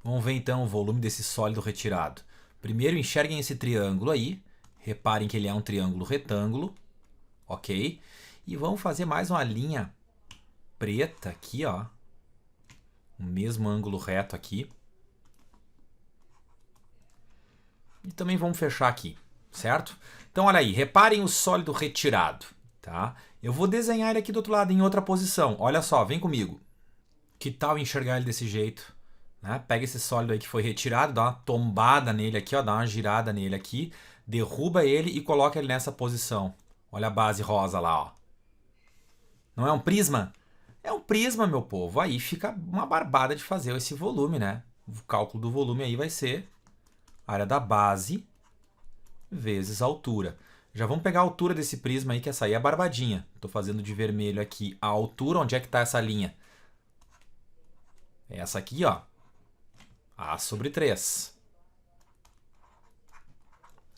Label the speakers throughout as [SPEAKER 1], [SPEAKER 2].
[SPEAKER 1] Vamos ver então o volume desse sólido retirado. Primeiro enxerguem esse triângulo aí. Reparem que ele é um triângulo retângulo. Ok? E vamos fazer mais uma linha preta aqui, ó. O mesmo ângulo reto aqui. E também vamos fechar aqui, certo? Então olha aí, reparem o sólido retirado, tá? Eu vou desenhar ele aqui do outro lado em outra posição. Olha só, vem comigo. Que tal enxergar ele desse jeito? Né? Pega esse sólido aí que foi retirado, dá uma tombada nele aqui, ó, dá uma girada nele aqui, derruba ele e coloca ele nessa posição. Olha a base rosa lá, ó. Não é um prisma? É um prisma, meu povo. Aí fica uma barbada de fazer esse volume, né? O cálculo do volume aí vai ser a área da base vezes a altura. Já vamos pegar a altura desse prisma aí, que essa aí é a barbadinha. Estou fazendo de vermelho aqui a altura. Onde é que está essa linha? É essa aqui, ó. A sobre 3.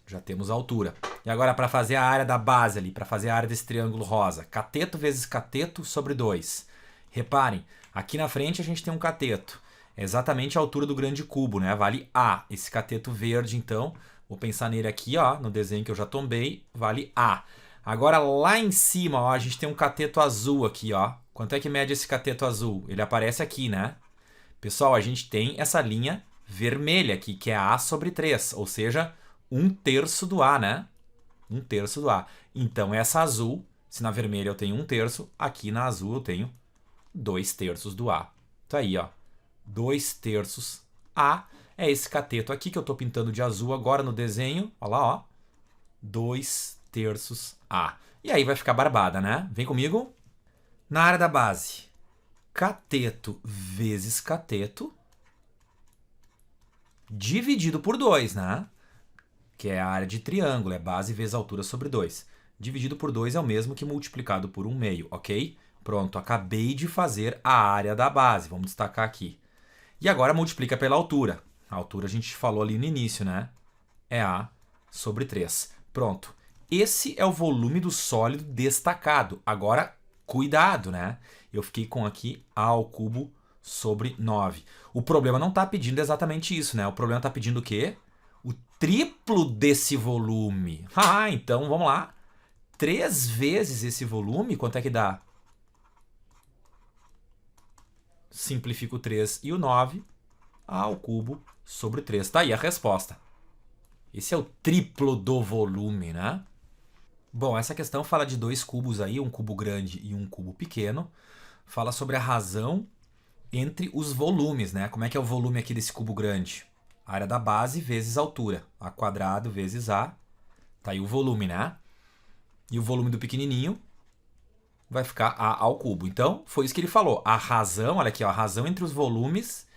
[SPEAKER 1] Já temos a altura. E agora para fazer a área da base ali, para fazer a área desse triângulo rosa. Cateto vezes cateto sobre 2. Reparem, aqui na frente a gente tem um cateto. É exatamente a altura do grande cubo, né? Vale A. Esse cateto verde, então, vou pensar nele aqui, ó, no desenho que eu já tombei, vale A. Agora lá em cima, ó, a gente tem um cateto azul aqui, ó. Quanto é que mede esse cateto azul? Ele aparece aqui, né? Pessoal, a gente tem essa linha vermelha aqui, que é A sobre 3, ou seja, 1/3 do A, né? 1/3 do A. Então, essa azul, se na vermelha eu tenho 1/3, aqui na azul eu tenho 2/3 do A. Tá aí, ó. 2/3 A é esse cateto aqui que eu estou pintando de azul agora no desenho. Olha lá, ó. 2/3 A. E aí vai ficar barbada, né? Vem comigo. Na área da base, cateto vezes cateto dividido por 2, né? Que é a área de triângulo, é base vezes altura sobre 2. Dividido por 2 é o mesmo que multiplicado por 1/2, ok? Pronto, acabei de fazer a área da base. Vamos destacar aqui. E agora multiplica pela altura. A altura a gente falou ali no início, né? É A sobre 3. Pronto. Esse é o volume do sólido destacado. Agora, cuidado, né? Eu fiquei com aqui A ao cubo sobre 9. O problema não está pedindo exatamente isso, né? O problema está pedindo o quê? O triplo desse volume. Ah, então vamos lá. 3 vezes esse volume, quanto é que dá? Simplifico o 3 e o 9, A ao cubo sobre 3. Tá aí a resposta. Esse é o triplo do volume, né? Bom, essa questão fala de 2 cubos aí, um cubo grande e um cubo pequeno. Fala sobre a razão entre os volumes, né? Como é que é o volume aqui desse cubo grande? A área da base vezes a altura. A quadrado vezes A. Tá aí o volume, né? E o volume do pequenininho vai ficar A ao cubo. Então, foi isso que ele falou. A razão, olha aqui, ó, a razão entre os volumes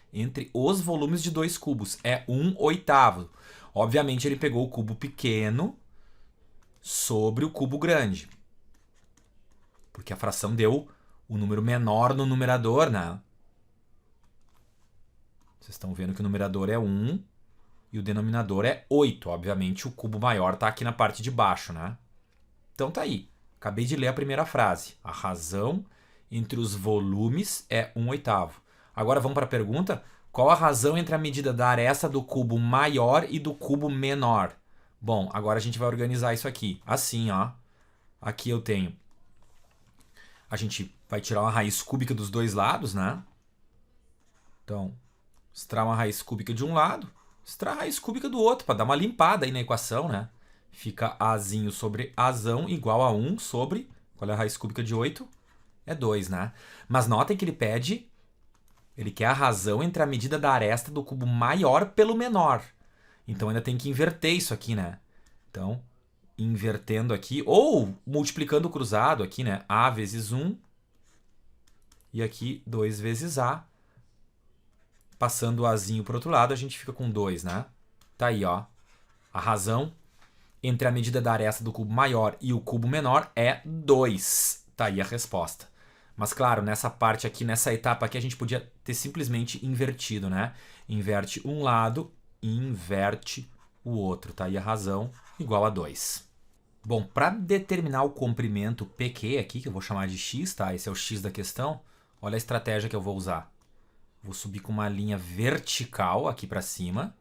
[SPEAKER 1] de 2 cubos é 1/8. Obviamente, ele pegou o cubo pequeno sobre o cubo grande. Porque a fração deu o número menor no numerador, né? Vocês estão vendo que o numerador é 1 e o denominador é 8. Obviamente, o cubo maior está aqui na parte de baixo, né? Então tá aí. Acabei de ler a primeira frase. A razão entre os volumes é 1/8. Agora vamos para a pergunta. Qual a razão entre a medida da aresta do cubo maior e do cubo menor? Bom, agora a gente vai organizar isso aqui. Assim, ó. Aqui eu tenho... A gente vai tirar uma raiz cúbica dos dois lados, né? Então, extrai uma raiz cúbica de um lado, extrai a raiz cúbica do outro, para dar uma limpada aí na equação, né? Fica Azinho sobre Azão igual a 1 sobre... Qual é a raiz cúbica de 8? É 2, né? Mas notem que ele pede... Ele quer a razão entre a medida da aresta do cubo maior pelo menor. Então ainda tem que inverter isso aqui, né? Então, invertendo aqui, ou multiplicando o cruzado aqui, né? A vezes 1 e aqui 2 vezes A. Passando o Azinho para o outro lado, a gente fica com 2, né? Tá aí, ó. A razão entre a medida da aresta do cubo maior e o cubo menor é 2. Tá aí a resposta. Mas claro, nessa parte aqui, nessa etapa aqui, a gente podia ter simplesmente invertido, né? Inverte um lado e inverte o outro. Tá aí a razão igual a 2. Bom, para determinar o comprimento PQ aqui, que eu vou chamar de x, tá? Esse é o x da questão. Olha a estratégia que eu vou usar. Vou subir com uma linha vertical aqui para cima.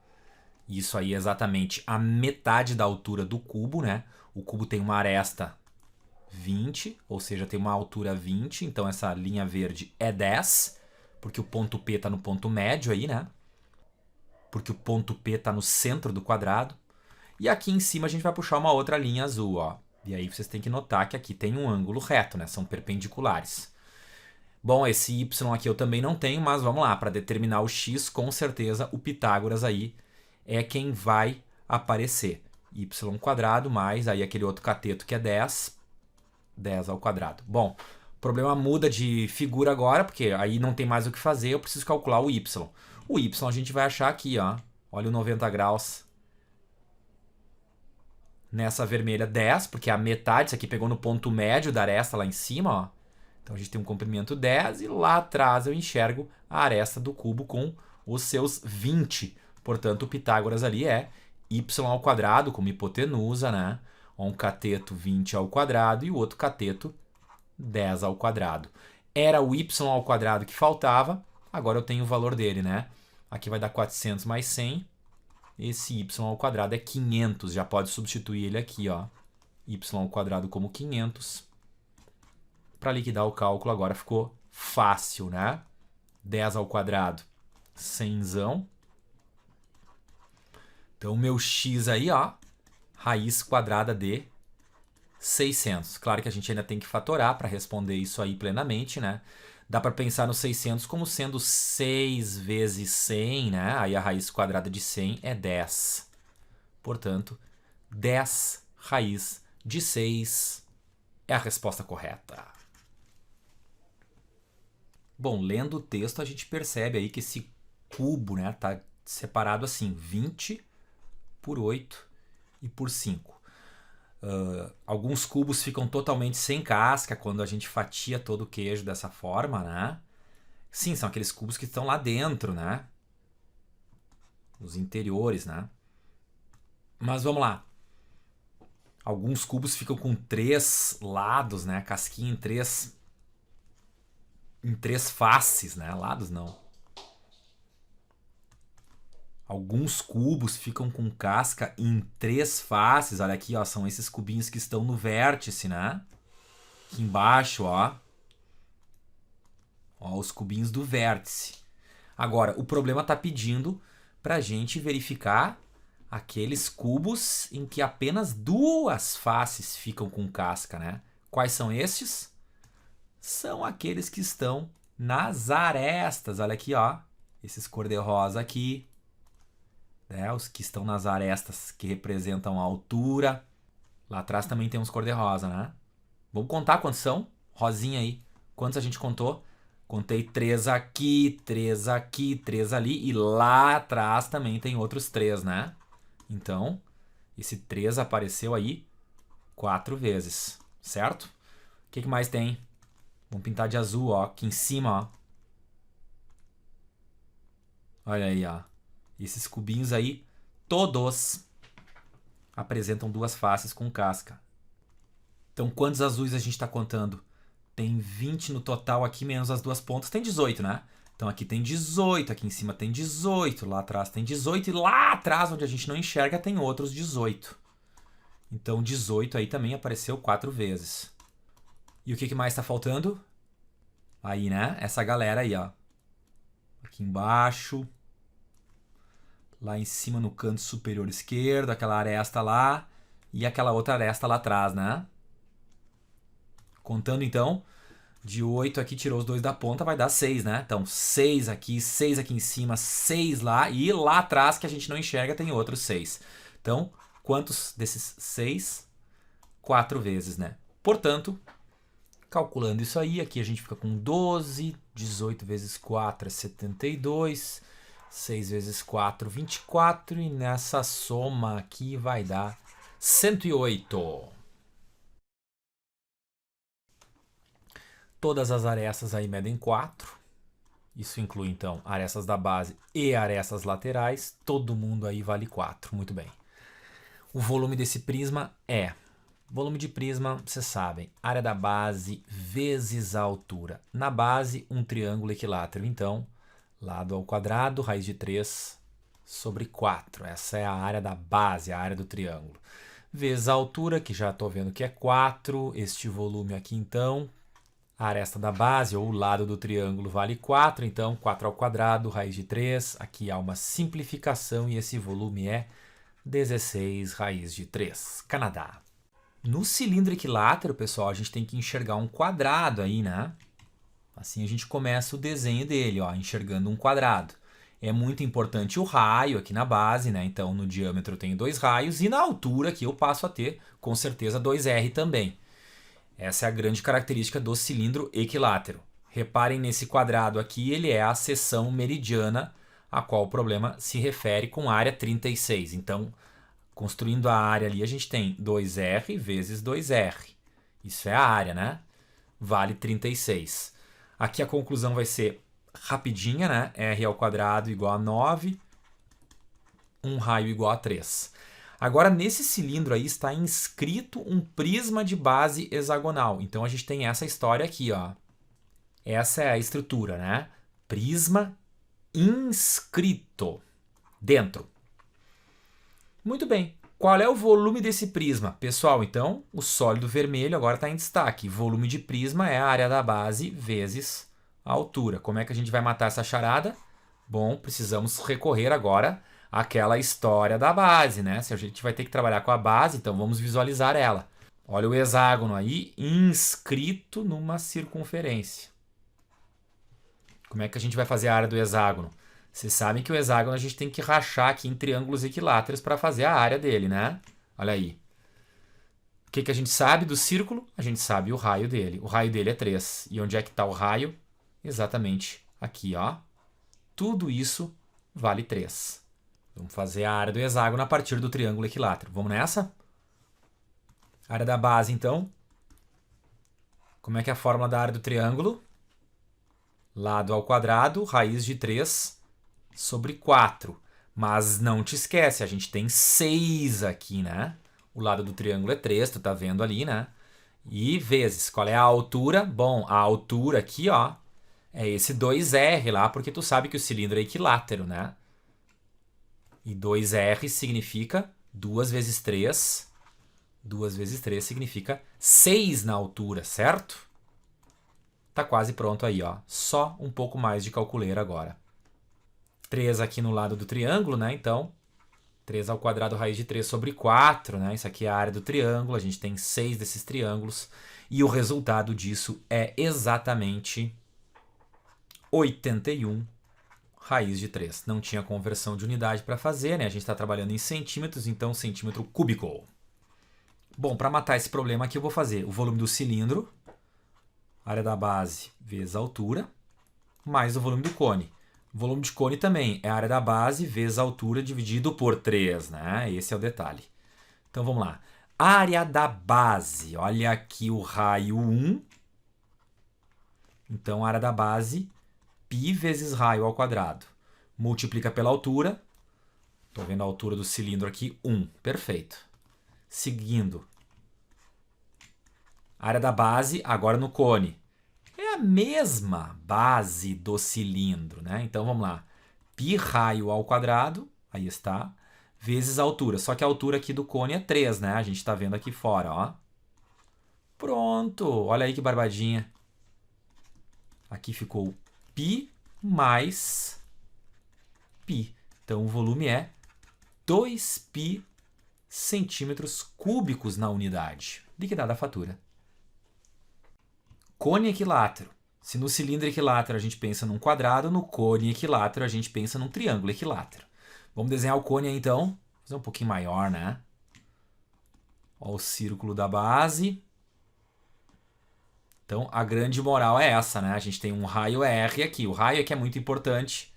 [SPEAKER 1] Isso aí é exatamente a metade da altura do cubo, né? O cubo tem uma aresta 20, ou seja, tem uma altura 20. Então essa linha verde é 10, porque o ponto P está no ponto médio aí, né? Porque o ponto P está no centro do quadrado. E aqui em cima a gente vai puxar uma outra linha azul, ó. E aí vocês têm que notar que aqui tem um ângulo reto, né? São perpendiculares. Bom, esse y aqui eu também não tenho, mas vamos lá. Para determinar o x, com certeza o Pitágoras aí é quem vai aparecer. Y² mais aí aquele outro cateto que é 10. 10 ao quadrado. Bom, o problema muda de figura agora, porque aí não tem mais o que fazer, eu preciso calcular o y. O y a gente vai achar aqui, ó. Olha o 90 graus. Nessa vermelha 10, porque a metade, isso aqui pegou no ponto médio da aresta lá em cima, ó. Então a gente tem um comprimento 10 e lá atrás eu enxergo a aresta do cubo com os seus 20. Portanto, o Pitágoras ali é y² como hipotenusa, né? Um cateto 20² e o outro cateto 10². Era o y² que faltava, agora eu tenho o valor dele, né? Aqui vai dar 400 mais 100. Esse y² é 500, já pode substituir ele aqui, ó. y² como 500. Para liquidar o cálculo agora ficou fácil, né? 10², 100zão. Então, o meu x aí, ó, raiz quadrada de 600. Claro que a gente ainda tem que fatorar para responder isso aí plenamente, né? Dá para pensar no 600 como sendo 6 vezes 100, né? Aí a raiz quadrada de 100 é 10. Portanto, 10 raiz de 6 é a resposta correta. Bom, lendo o texto a gente percebe aí que esse cubo, né, tá separado assim, 20 por 8 e por 5. Alguns cubos ficam totalmente sem casca quando a gente fatia todo o queijo dessa forma, né? Sim, são aqueles cubos que estão lá dentro, né? Os interiores, né? Mas vamos lá. Alguns cubos ficam com 3 lados, né? Casquinha em três faces, né? Lados não. Alguns cubos ficam com casca em 3 faces. Olha aqui, ó, são esses cubinhos que estão no vértice, né? Aqui embaixo, ó. Ó, os cubinhos do vértice. Agora, o problema está pedindo para a gente verificar aqueles cubos em que apenas 2 faces ficam com casca, né? Quais são estes? São aqueles que estão nas arestas. Olha aqui, ó. Esses cor-de-rosa aqui. Né? Os que estão nas arestas que representam a altura. Lá atrás também tem uns cor-de-rosa, né? Vamos contar quantos são? Rosinha aí. Quantos a gente contou? Contei 3 aqui, 3 aqui, 3 ali. E lá atrás também tem outros 3, né? Então, esse 3 apareceu aí 4 vezes, certo? O que mais tem? Vamos pintar de azul, ó. Aqui em cima, ó. Olha aí, ó. Esses cubinhos aí, todos apresentam 2 faces com casca. Então, quantos azuis a gente está contando? Tem 20 no total aqui, menos as 2 pontas, tem 18, né? Então, aqui tem 18, aqui em cima tem 18, lá atrás tem 18 e lá atrás, onde a gente não enxerga, tem outros 18. Então, 18 aí também apareceu 4 vezes. E o que mais está faltando? Aí, né? Essa galera aí, ó. Aqui embaixo. Lá em cima no canto superior esquerdo, aquela aresta lá e aquela outra aresta lá atrás, né? Contando então, de 8 aqui tirou os 2 da ponta, vai dar 6, né? Então 6 aqui em cima, 6 lá e lá atrás que a gente não enxerga tem outros 6. Então, quantos desses 6? 4 vezes, né? Portanto, calculando isso aí, aqui a gente fica com 12, 18 vezes 4 é 72, 6 vezes 4, 24, e nessa soma aqui vai dar 108. Todas as arestas aí medem 4. Isso inclui, então, arestas da base e arestas laterais. Todo mundo aí vale 4. Muito bem. O volume desse prisma é... Volume de prisma, vocês sabem, área da base vezes a altura. Na base, um triângulo equilátero. Então, Lado ao quadrado, raiz de 3 sobre 4. Essa é a área da base, a área do triângulo. Vezes a altura, que já estou vendo que é 4. Este volume aqui, então, a aresta da base, ou o lado do triângulo, vale 4. Então, 4 ao quadrado, raiz de 3. Aqui há uma simplificação e esse volume é 16 raiz de 3. Canadá. No cilindro equilátero, pessoal, a gente tem que enxergar um quadrado aí, né? Assim a gente começa o desenho dele, ó, enxergando um quadrado. É muito importante o raio aqui na base, né? Então, no diâmetro eu tenho 2 raios e na altura aqui eu passo a ter, com certeza, 2R também. Essa é a grande característica do cilindro equilátero. Reparem nesse quadrado aqui, ele é a seção meridiana a qual o problema se refere com área 36. Então, construindo a área ali, a gente tem 2R vezes 2R. Isso é a área, né? Vale 36. Aqui a conclusão vai ser rapidinha, né? R ao quadrado igual a 9. Um raio igual a 3. Agora, nesse cilindro aí está inscrito um prisma de base hexagonal. Então, a gente tem essa história aqui, ó. Essa é a estrutura, né? Prisma inscrito dentro. Muito bem. Qual é o volume desse prisma? Pessoal, então, o sólido vermelho agora está em destaque. Volume de prisma é a área da base vezes a altura. Como é que a gente vai matar essa charada? Bom, precisamos recorrer agora àquela história da base, né? Se a gente vai ter que trabalhar com a base, então vamos visualizar ela. Olha o hexágono aí, inscrito numa circunferência. Como é que a gente vai fazer a área do hexágono? Vocês sabem que o hexágono a gente tem que rachar aqui em triângulos equiláteros para fazer a área dele, né? Olha aí. O que a gente sabe do círculo? A gente sabe o raio dele. O raio dele é 3. E onde é que está o raio? Exatamente aqui, ó. Tudo isso vale 3. Vamos fazer a área do hexágono a partir do triângulo equilátero. Vamos nessa? Área da base, então. Como é que é a fórmula da área do triângulo? Lado ao quadrado, raiz de 3 sobre 4. Mas não te esquece, a gente tem 6 aqui, né? O lado do triângulo é 3, tu tá vendo ali, né? E vezes, qual é a altura? Bom, a altura aqui, ó, é esse 2R lá, porque tu sabe que o cilindro é equilátero, né? E 2R significa 2 vezes 3. 2 vezes 3 significa 6 na altura, certo? Tá quase pronto aí, ó. Só um pouco mais de calculeira agora. 3 aqui no lado do triângulo, né? Então, 3 ao quadrado raiz de 3 sobre 4, né? Isso aqui é a área do triângulo. A gente tem 6 desses triângulos. E o resultado disso é exatamente 81 raiz de 3. Não tinha conversão de unidade para fazer, né? A gente está trabalhando em centímetros, então centímetro cúbico. Bom, para matar esse problema aqui, eu vou fazer o volume do cilindro, área da base vezes a altura, mais o volume do cone. O volume de cone também é a área da base vezes a altura dividido por 3, né? Esse é o detalhe. Então, vamos lá. Área da base. Olha aqui o raio 1. Então, a área da base, π vezes raio ao quadrado. Multiplica pela altura. Estou vendo a altura do cilindro aqui, 1. Perfeito. Seguindo. Área da base, agora no cone. É a mesma base do cilindro, né? Então, vamos lá. Π raio ao quadrado, aí está, vezes a altura. Só que a altura aqui do cone é 3, né? A gente está vendo aqui fora, ó. Pronto! Olha aí que barbadinha. Aqui ficou π mais π. Então, o volume é 2π centímetros cúbicos na unidade. Liquidada a fatura. Cone equilátero. Se no cilindro equilátero a gente pensa num quadrado, no cone equilátero a gente pensa num triângulo equilátero. Vamos desenhar o cone aí, então. Fazer um pouquinho maior, né? Olha o círculo da base. Então, a grande moral é essa, né? A gente tem um raio R aqui. O raio aqui é muito importante.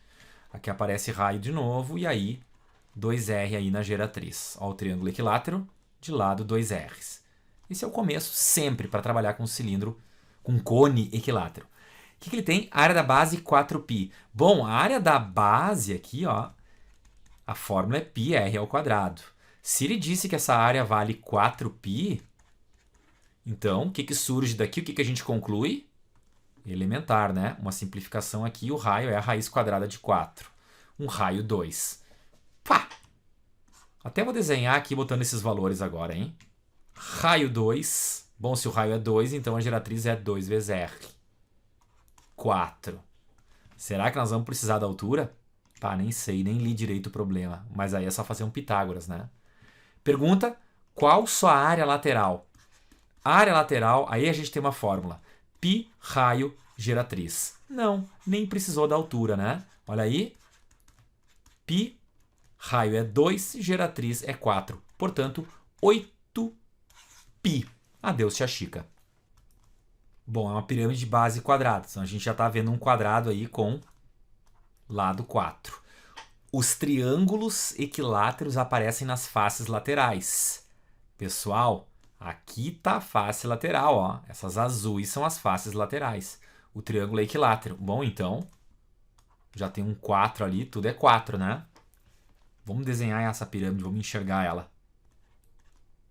[SPEAKER 1] Aqui aparece raio de novo. E aí, 2R aí na geratriz. Olha o triângulo equilátero. De lado, 2Rs. Esse é o começo sempre para trabalhar com cilindro com cone equilátero. O que ele tem? A área da base 4π. Bom, a área da base aqui, ó, a fórmula é πr ao quadrado. Se ele disse que essa área vale 4π, então, o que surge daqui? O que a gente conclui? Elementar, né? Uma simplificação aqui, o raio é a raiz quadrada de 4. Um raio 2. Pá! Até vou desenhar aqui botando esses valores agora, hein? Raio 2. Bom, se o raio é 2, então a geratriz é 2 vezes R. 4. Será que nós vamos precisar da altura? Pá, nem sei, nem li direito o problema. Mas aí é só fazer um Pitágoras, né? Pergunta, qual sua área lateral? A área lateral, aí a gente tem uma fórmula. Π raio geratriz. Não, nem precisou da altura, né? Olha aí. Π raio é 2, geratriz é 4. Portanto, 8π. Adeus, tia Chica. Bom, é uma pirâmide de base quadrada. Então a gente já está vendo um quadrado aí com lado 4. Os triângulos equiláteros aparecem nas faces laterais. Pessoal, aqui está a face lateral, ó. Essas azuis são as faces laterais. O triângulo é equilátero. Bom, então, já tem um 4 ali, tudo é 4, né? Vamos desenhar essa pirâmide, vamos enxergar ela.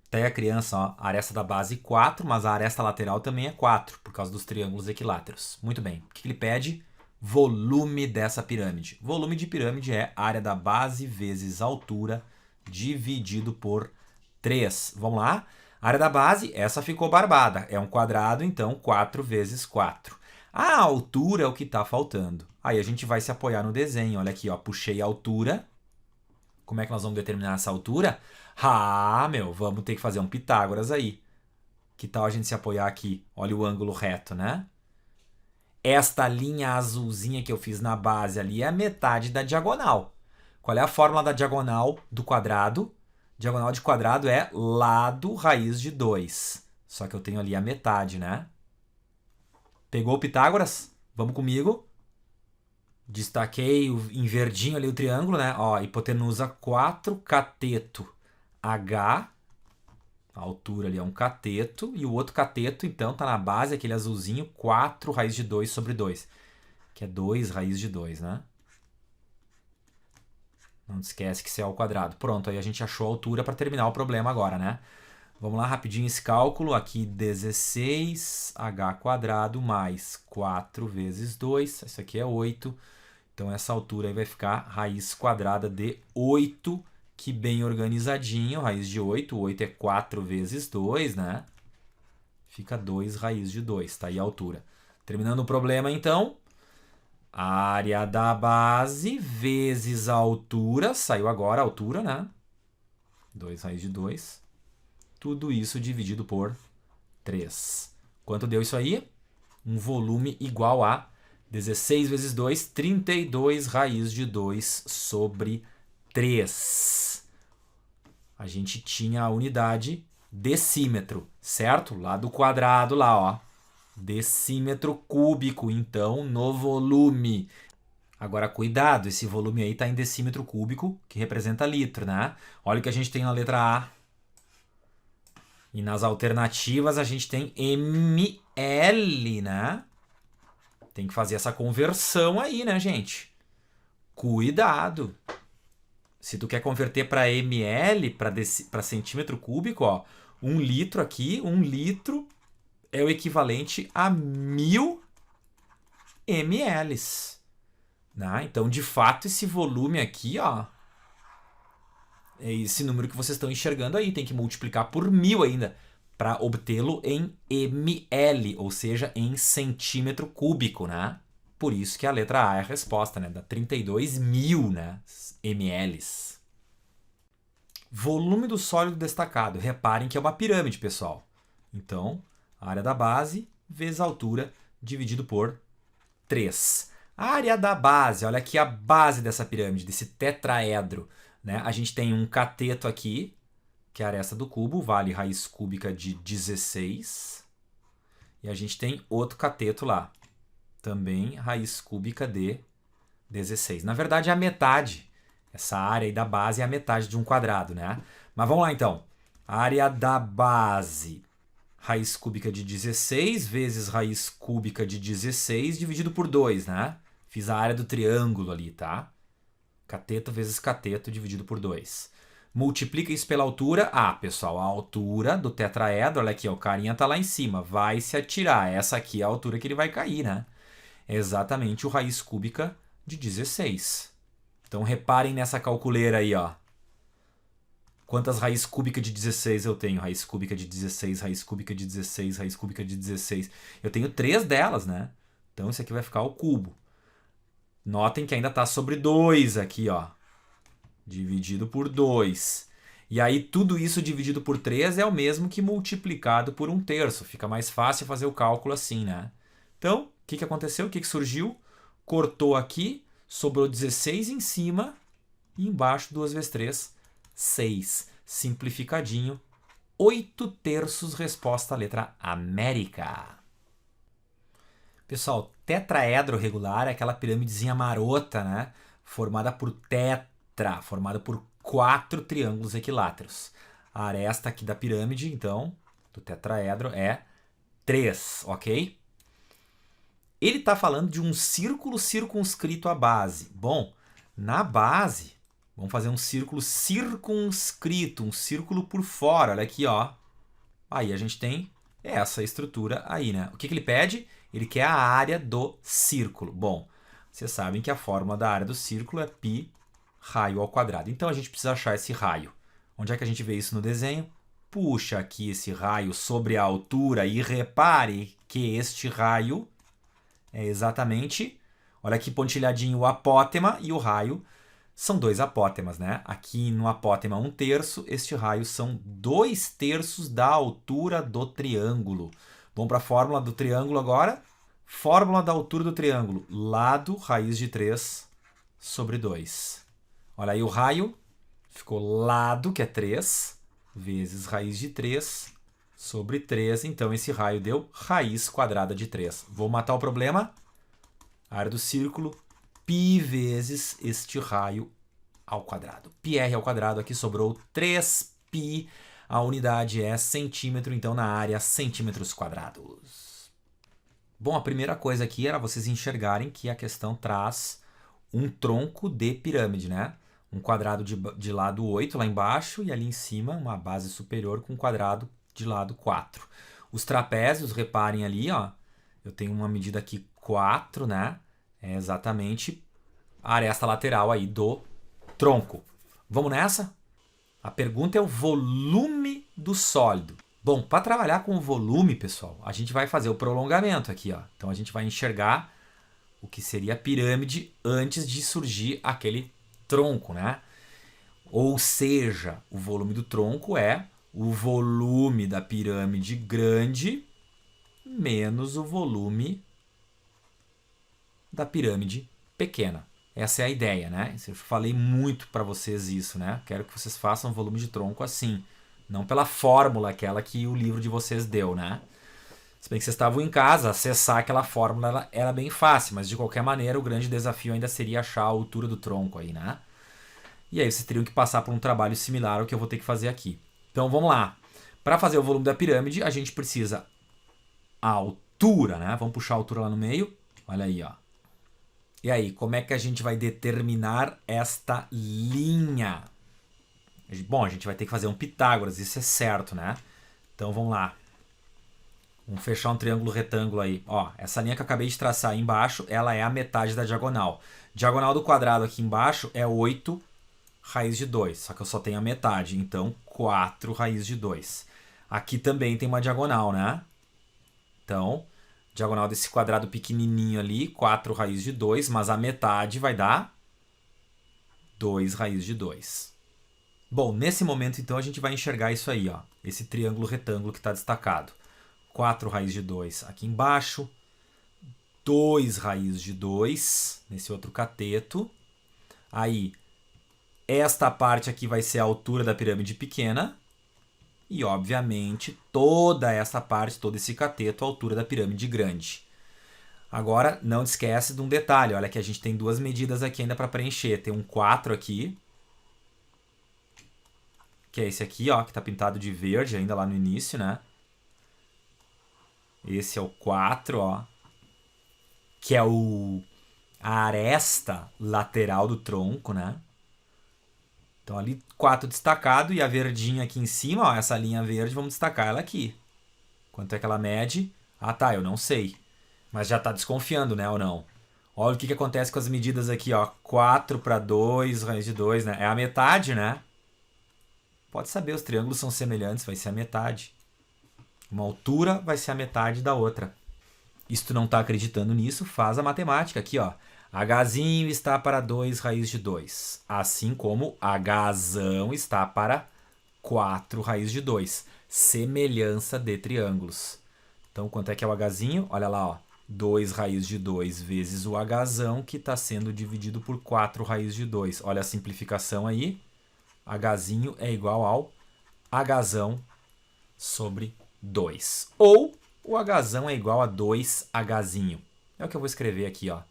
[SPEAKER 1] Tá aí a criança, ó, a aresta da base 4, mas a aresta lateral também é 4, por causa dos triângulos equiláteros. Muito bem. O que ele pede? Volume dessa pirâmide. Volume de pirâmide é área da base vezes altura dividido por 3. Vamos lá? Área da base, essa ficou barbada. É um quadrado, então 4 vezes 4. A altura é o que está faltando. Aí a gente vai se apoiar no desenho. Olha aqui, ó, puxei a altura. Como é que nós vamos determinar essa altura? Ah, vamos ter que fazer um Pitágoras aí. Que tal a gente se apoiar aqui? Olha o ângulo reto, né? Esta linha azulzinha que eu fiz na base ali é a metade da diagonal. Qual é a fórmula da diagonal do quadrado? Diagonal de quadrado é lado raiz de 2. Só que eu tenho ali a metade, né? Pegou o Pitágoras? Vamos comigo? Destaquei em verdinho ali o triângulo, né? Ó, hipotenusa 4, cateto H. A altura ali é um cateto. E o outro cateto, então, tá na base, aquele azulzinho, 4 raiz de 2 sobre 2. Que é 2 raiz de 2, né? Não esquece que isso é ao quadrado. Pronto, aí a gente achou a altura para terminar o problema agora, né? Vamos lá, rapidinho esse cálculo. Aqui 16h² mais 4 vezes 2. Isso aqui é 8. Então essa altura aí vai ficar raiz quadrada de 8, que bem organizadinho. Raiz de 8. 8 é 4 vezes 2, né? Fica 2 raiz de 2. Tá aí a altura. Terminando o problema, então. Área da base vezes a altura. Saiu agora a altura, né? 2 raiz de 2. Tudo isso dividido por 3. Quanto deu isso aí? Um volume igual a 16 vezes 2, 32 raiz de 2 sobre 3. A gente tinha a unidade decímetro, certo? Lá do quadrado, lá, ó. Decímetro cúbico, então, no volume. Agora, cuidado, esse volume aí está em decímetro cúbico, que representa litro, né? Olha o que a gente tem na letra A. E nas alternativas a gente tem ml, né? Tem que fazer essa conversão aí, né, gente? Cuidado! Se tu quer converter para ml, para centímetro cúbico, ó, 1 litro aqui, 1 litro é o equivalente a 1000 ml. Né? Então, de fato, esse volume aqui, ó, é esse número que vocês estão enxergando aí. Tem que multiplicar por 1000 ainda para obtê-lo em ml, ou seja, em centímetro cúbico, né? Por isso que a letra A é a resposta, né? Dá 32.000, né? ml. Volume do sólido destacado. Reparem que é uma pirâmide, pessoal. Então, a área da base vezes a altura dividido por 3. A área da base, olha aqui a base dessa pirâmide, desse tetraedro. Né? A gente tem um cateto aqui, que é a aresta do cubo, vale raiz cúbica de 16. E a gente tem outro cateto lá, também raiz cúbica de 16. Na verdade, é a metade. Essa área aí da base é a metade de um quadrado, né? Mas vamos lá, então. A área da base, raiz cúbica de 16 vezes raiz cúbica de 16 dividido por 2, né? Fiz a área do triângulo ali, tá? Cateto vezes cateto dividido por 2. Multiplica isso pela altura. Ah, pessoal, a altura do tetraedro, olha aqui, ó, o carinha tá lá em cima, vai se atirar. Essa aqui é a altura que ele vai cair, né? É exatamente o raiz cúbica de 16. Então reparem nessa calculeira aí, ó. Quantas raiz cúbica de 16 eu tenho? Raiz cúbica de 16, raiz cúbica de 16, raiz cúbica de 16. Eu tenho 3 delas, né? Então isso aqui vai ficar o cubo. Notem que ainda está sobre 2 aqui, ó. Dividido por 2. E aí tudo isso dividido por 3 é o mesmo que multiplicado por 1/3. Fica mais fácil fazer o cálculo assim, né? Então, o que aconteceu? O que surgiu? Cortou aqui, sobrou 16 em cima e embaixo 2 vezes 3, 6. Simplificadinho, 8/3, resposta à letra América. Pessoal, tetraedro regular é aquela pirâmidezinha marota, né? Formada por formada por 4 triângulos equiláteros. A aresta aqui da pirâmide, então, do tetraedro é 3, ok? Ele está falando de um círculo circunscrito à base. Bom, na base, vamos fazer um círculo circunscrito, um círculo por fora. Olha aqui, ó. Aí a gente tem essa estrutura aí, né? O que ele pede? Ele quer a área do círculo. Bom, vocês sabem que a fórmula da área do círculo é π raio ao quadrado. Então a gente precisa achar esse raio. Onde é que a gente vê isso no desenho? Puxa aqui esse raio sobre a altura e repare que este raio é exatamente, olha aqui pontilhadinho o apótema e o raio são 2 apótemas, né? Aqui no apótema 1/3, este raio são 2/3 da altura do triângulo. Vamos para a fórmula do triângulo agora. Fórmula da altura do triângulo, lado raiz de 3 sobre 2. Olha aí o raio, ficou lado, que é 3, vezes raiz de 3 sobre 3. Então esse raio deu raiz quadrada de 3. Vou matar o problema. Área do círculo, π vezes este raio ao quadrado. πr ao quadrado, aqui sobrou 3π. A unidade é centímetro, então na área, centímetros quadrados. Bom, a primeira coisa aqui era vocês enxergarem que a questão traz um tronco de pirâmide, né? Um quadrado de lado 8 lá embaixo e ali em cima uma base superior com um quadrado de lado 4. Os trapézios, reparem ali, ó, eu tenho uma medida aqui 4, né? É exatamente a aresta lateral aí do tronco. Vamos nessa? A pergunta é o volume do sólido. Bom, para trabalhar com o volume, pessoal, a gente vai fazer o prolongamento aqui, ó. Então a gente vai enxergar o que seria a pirâmide antes de surgir aquele tronco, né? Ou seja, o volume do tronco é o volume da pirâmide grande menos o volume da pirâmide pequena. Essa é a ideia, né? Eu falei muito para vocês isso, né? Quero que vocês façam volume de tronco assim, não pela fórmula aquela que o livro de vocês deu, né? Se bem que vocês estavam em casa, acessar aquela fórmula ela era bem fácil, mas de qualquer maneira o grande desafio ainda seria achar a altura do tronco aí, né? E aí vocês teriam que passar por um trabalho similar ao que eu vou ter que fazer aqui. Então vamos lá. Para fazer o volume da pirâmide, a gente precisa a altura, né? Vamos puxar a altura lá no meio. Olha aí, ó. E aí, como é que a gente vai determinar esta linha? Bom, a gente vai ter que fazer um Pitágoras, isso é certo, né? Então vamos lá. Vamos fechar um triângulo retângulo aí. Ó, essa linha que eu acabei de traçar aí embaixo, ela é a metade da diagonal. Diagonal do quadrado aqui embaixo é 8 raiz de 2, só que eu só tenho a metade, então 4 raiz de 2. Aqui também tem uma diagonal, né? Então, diagonal desse quadrado pequenininho ali, 4 raiz de 2, mas a metade vai dar 2 raiz de 2. Bom, nesse momento, então, a gente vai enxergar isso aí, ó, esse triângulo retângulo que está destacado. 4 raiz de 2 aqui embaixo, 2 raiz de 2 nesse outro cateto. Aí, esta parte aqui vai ser a altura da pirâmide pequena. E, obviamente, toda essa parte, todo esse cateto, a altura da pirâmide grande. Agora, não esquece de um detalhe. Olha que a gente tem duas medidas aqui ainda para preencher. Tem um 4 aqui, que é esse aqui, ó, que está pintado de verde ainda lá no início, né? Esse é o 4, ó, que é a aresta lateral do tronco, né? Então ali 4 destacado e a verdinha aqui em cima, ó, essa linha verde, vamos destacar ela aqui. Quanto é que ela mede? Ah tá, eu não sei. Mas já está desconfiando, né, ou não? Olha o que acontece com as medidas aqui, ó. 4 para 2, raiz de 2, né? É a metade, né? Pode saber, os triângulos são semelhantes, vai ser a metade. Uma altura vai ser a metade da outra. E se tu não está acreditando nisso, faz a matemática aqui, ó. Hzinho está para 2 raiz de 2. Assim como Hzão está para 4 raiz de 2. Semelhança de triângulos. Então, quanto é que é o Hzinho? Olha lá, ó. 2 raiz de 2 vezes o Hzão, que está sendo dividido por 4 raiz de 2. Olha a simplificação aí. Hzinho é igual ao Hzão sobre 2. Ou o Hzão é igual a 2Hzinho. É o que eu vou escrever aqui, ó.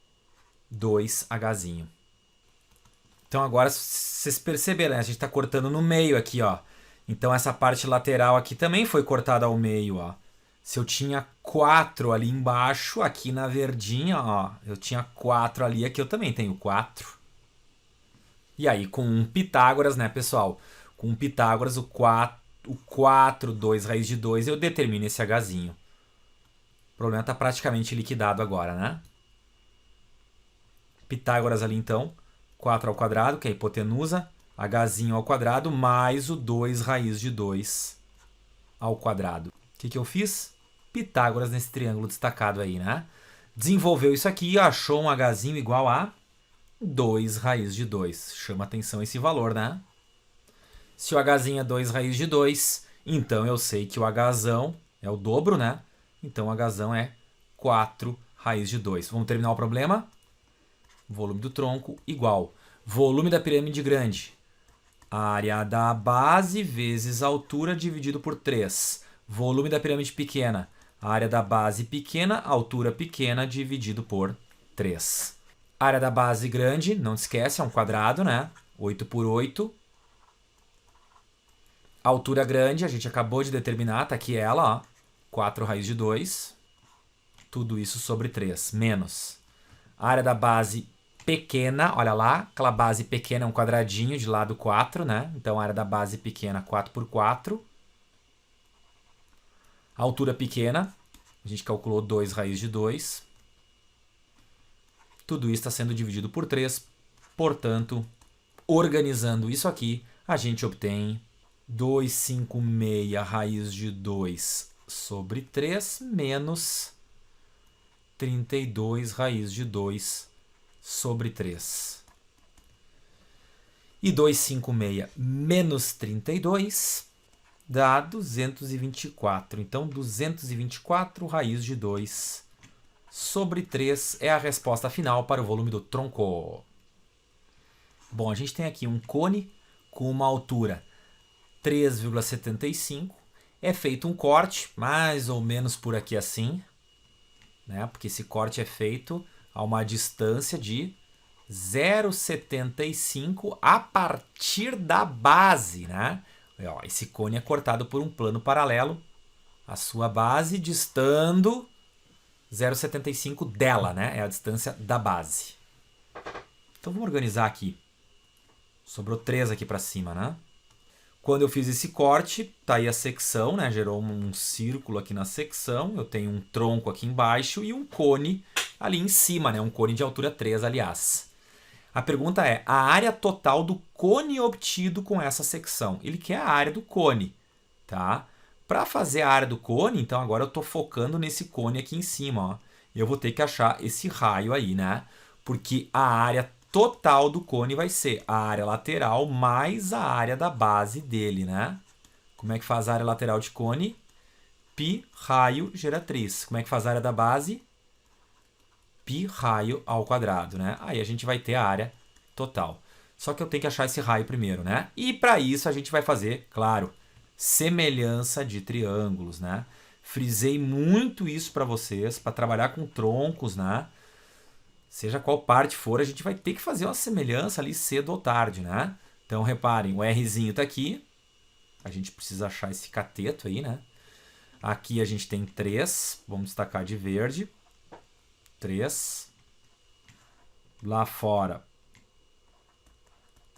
[SPEAKER 1] 2Hzinho. Então agora vocês perceberam, né? A gente está cortando no meio aqui, ó. Então essa parte lateral aqui também foi cortada ao meio, ó. Se eu tinha 4 ali embaixo, aqui na verdinha, ó, eu tinha 4 ali, aqui eu também tenho 4. E aí, com um Pitágoras, né, pessoal? Com um Pitágoras, o 4, 2 raiz de 2, eu determino esse Hzinho. O problema está praticamente liquidado agora, né? Pitágoras ali, então, 4 ao quadrado, que é a hipotenusa, Hzinho ao quadrado, mais o 2 raiz de 2 ao quadrado. O que eu fiz? Pitágoras nesse triângulo destacado aí, né? Desenvolveu isso aqui e achou um Hzinho igual a 2 raiz de 2. Chama atenção esse valor, né? Se o Hzinho é 2 raiz de 2, então eu sei que o Hzão é o dobro, né? Então o Hzão é 4 raiz de 2. Vamos terminar o problema? Volume do tronco igual. Volume da pirâmide grande. Área da base vezes a altura dividido por 3. Volume da pirâmide pequena. Área da base pequena, altura pequena dividido por 3. Área da base grande, não esquece, é um quadrado, né? 8 por 8. Altura grande, a gente acabou de determinar, tá aqui ela, ó. 4 raiz de 2. Tudo isso sobre 3, menos. Área da base pequena, olha lá, aquela base pequena é um quadradinho de lado 4, né? Então, a área da base pequena, 4 por 4. Altura pequena, a gente calculou 2 raiz de 2. Tudo isso está sendo dividido por 3. Portanto, organizando isso aqui, a gente obtém 256 raiz de 2 sobre 3 menos 32 raiz de 2 sobre 3. E 256 menos 32 dá 224. Então, 224 raiz de 2 sobre 3 é a resposta final para o volume do tronco. Bom, a gente tem aqui um cone com uma altura 3,75. É feito um corte, mais ou menos por aqui assim, né? Porque esse corte é feito a uma distância de 0,75 a partir da base, né? Esse cone é cortado por um plano paralelo, a sua base distando 0,75 dela, né? É a distância da base. Então vamos organizar aqui. Sobrou 3 aqui para cima, né? Quando eu fiz esse corte, tá aí a secção, né? Gerou um círculo aqui na secção. Eu tenho um tronco aqui embaixo e um cone ali em cima, né? Um cone de altura 3, aliás. A pergunta é, a área total do cone obtido com essa secção. Ele quer a área do cone, tá? Para fazer a área do cone, então agora eu estou focando nesse cone aqui em cima, ó. Eu vou ter que achar esse raio aí, né? Porque a área total do cone vai ser a área lateral mais a área da base dele, né? Como é que faz a área lateral de cone? Π raio geratriz. Como é que faz a área da base? Π raio ao quadrado, né? Aí a gente vai ter a área total. Só que eu tenho que achar esse raio primeiro, né? E para isso a gente vai fazer, claro, semelhança de triângulos, né? Frisei muito isso para vocês, para trabalhar com troncos, né? Seja qual parte for, a gente vai ter que fazer uma semelhança ali cedo ou tarde, né? Então, reparem, o Rzinho está aqui. A gente precisa achar esse cateto aí, né? Aqui a gente tem 3. Vamos destacar de verde. 3. Lá fora,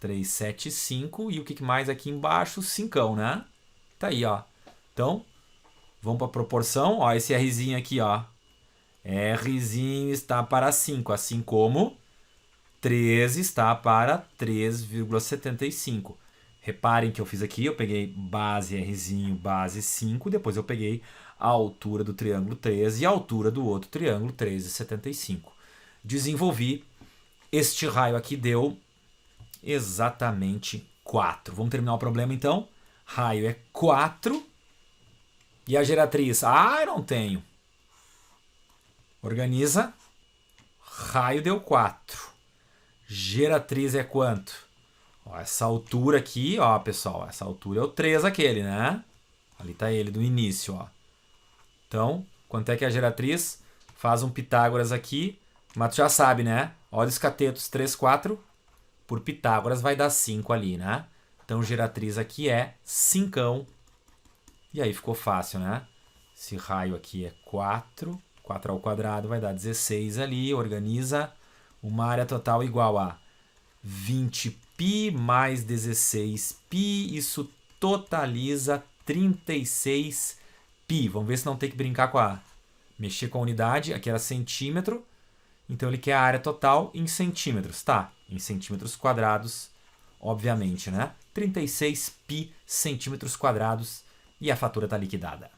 [SPEAKER 1] 375. E o que mais aqui embaixo? 5, né? Tá aí, ó. Então, vamos para a proporção. Ó, esse Rzinho aqui, ó. Rzinho está para 5, assim como 3 está para 3,75. Reparem que eu fiz aqui, eu peguei base Rzinho, base 5, depois eu peguei a altura do triângulo 13 e a altura do outro triângulo 13,75. Desenvolvi. Este raio aqui deu exatamente 4. Vamos terminar o problema então. Raio é 4. E a geratriz? Ah, eu não tenho. Organiza. Raio deu 4. Geratriz é quanto? Ó, essa altura aqui, ó, pessoal, essa altura é o 3 aquele, né? Ali tá ele do início, ó. Então, quanto é que é a geratriz? Faz um Pitágoras aqui, mas tu já sabe, né? Olha os catetos, 3, 4, por Pitágoras vai dar 5 ali, né? Então, geratriz aqui é 5. E aí ficou fácil, né? Esse raio aqui é 4. 4 ao quadrado vai dar 16 ali. Organiza. Uma área total igual a 20π mais 16π. Isso totaliza 36π. Vamos ver se não tem que brincar com a... Mexer com a unidade. Aqui era centímetro. Então ele quer a área total em centímetros. Tá, em centímetros quadrados, obviamente, né? 36π centímetros quadrados. E a fatura está liquidada.